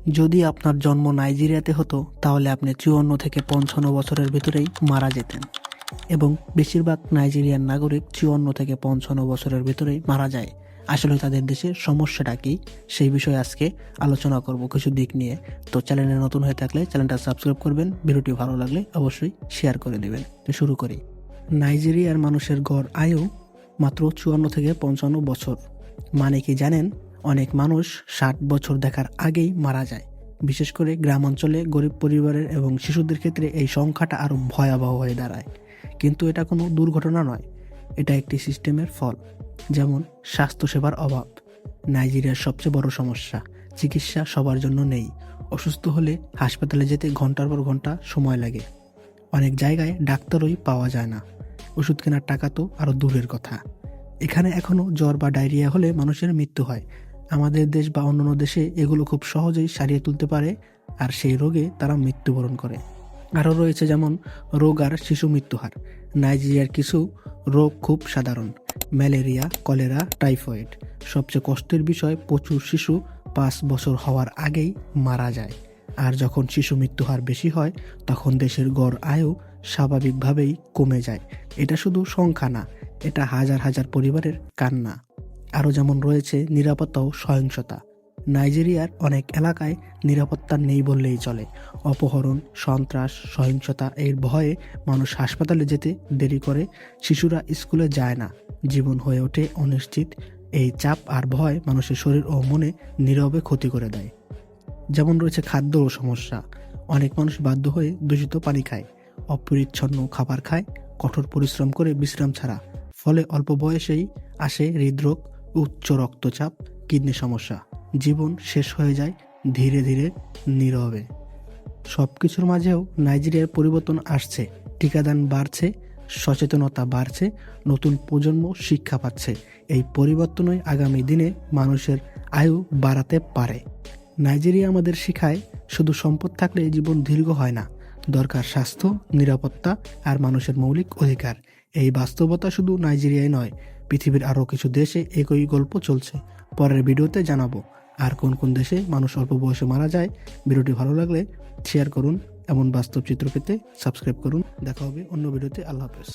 যদি আপনার জন্ম নাইজেরিয়াতে হতো তাহলে আপনি 54 থেকে 55 বছরের ভিতরেই মারা যেতেন। এবং বেশিরভাগ নাইজেরিয়ান নাগরিক 54 থেকে 55 বছরের ভিতরেই মারা যায়। আসলে তাদের দেশের সমস্যাটা কি সেই বিষয়ে আজকে আলোচনা করব কিছু দিক নিয়ে। তো চ্যানেলে নতুন হয়ে থাকলে চ্যানেলটা সাবস্ক্রাইব করবেন, ভিডিওটি ভালো লাগলে অবশ্যই শেয়ার করে দেবেন। তো শুরু করি। নাইজেরিয়ার মানুষের গড় আয়ু মাত্র 54 থেকে 55 বছর। মানে কি জানেন, অনেক মানুষ 60 বছর দেখার আগেই মারা যায়। বিশেষ করে গ্রাম অঞ্চলে গরিব পরিবারের এবং শিশুদের ক্ষেত্রে এই সংখ্যাটা আরও ভয়াবহ হয়ে দাঁড়ায়। কিন্তু এটা কোনো দুর্ঘটনা নয়, এটা একটি সিস্টেমের ফল। যেমন স্বাস্থ্যসেবার অভাব নাইজেরিয়ার সবচেয়ে বড় সমস্যা। চিকিৎসা সবার জন্য নেই। অসুস্থ হলে হাসপাতালে যেতে ঘন্টার পর ঘন্টা সময় লাগে। অনেক জায়গায় ডাক্তারই পাওয়া যায় না। ওষুধ কেনার টাকা তো আরও দূরের কথা। এখানে এখনও জ্বর বা ডায়রিয়া হলে মানুষের মৃত্যু হয়। আমাদের দেশ বা অন্যান্য দেশে এগুলো খুব সহজেই সারিয়ে তুলতে পারে, আর সেই রোগে তারা মৃত্যুবরণ করে। আরও রয়েছে যেমন রোগ আর শিশু মৃত্যুহার। নাইজেরিয়ার কিছু রোগ খুব সাধারণ: ম্যালেরিয়া, কলেরা, টাইফয়েড। সবচেয়ে কষ্টের বিষয়, প্রচুর শিশু 5 বছর হওয়ার আগেই মারা যায়। আর যখন শিশু মৃত্যুহার বেশি হয় তখন দেশের গড় আয়ু স্বাভাবিকভাবেই কমে যায়। এটা শুধু সংখ্যা না, এটা হাজার হাজার পরিবারের কান্না। আরও যেমন রয়েছে নিরাপত্তা ও সহিংসতা। নাইজেরিয়ার অনেক এলাকায় নিরাপত্তা নেই বললেই চলে। অপহরণ, সন্ত্রাস, সহিংসতা এর ভয়ে মানুষ হাসপাতালে যেতে দেরি করে, শিশুরা স্কুলে যায় না, জীবন হয়ে ওঠে অনিশ্চিত। এই চাপ আর ভয় মানুষের শরীর ও মনে নীরবে ক্ষতি করে দেয়। যেমন রয়েছে খাদ্য ও সমস্যা। অনেক মানুষ বাধ্য হয়ে দূষিত পানি খায়, অপরিচ্ছন্ন খাবার খায়, কঠোর পরিশ্রম করে বিশ্রাম ছাড়া। ফলে অল্প বয়সেই আসে হৃদরোগ, উচ্চ রক্তচাপ, কিডনি সমস্যা। জীবন শেষ হয়ে যায় ধীরে ধীরে, নীরবে। সব কিছুর মাঝেও নাইজেরিয়ার পরিবর্তন আসছে। টিকাদান বাড়ছে, সচেতনতা বাড়ছে, নতুন প্রজন্ম শিক্ষা পাচ্ছে। এই পরিবর্তনই আগামী দিনে মানুষের আয়ু বাড়াতে পারে। নাইজেরিয়া আমাদের শেখায়, শুধু সম্পদ থাকলে জীবন দীর্ঘ হয় না, দরকার স্বাস্থ্য, নিরাপত্তা আর মানুষের মৌলিক অধিকার। এই বাস্তবতা শুধু নাইজেরিয়ায় নয়, পৃথিবীর আরও কিছু দেশে একই গল্প চলছে। পরের ভিডিওতে জানাবো আর কোন কোন দেশে মানুষ অল্প বয়সে মারা যায়। ভিডিওটি ভালো লাগলে শেয়ার করুন। এমন বাস্তব চিত্র পেতে সাবস্ক্রাইব করুন। দেখা হবে অন্য ভিডিওতে। আল্লাহ হাফেজ।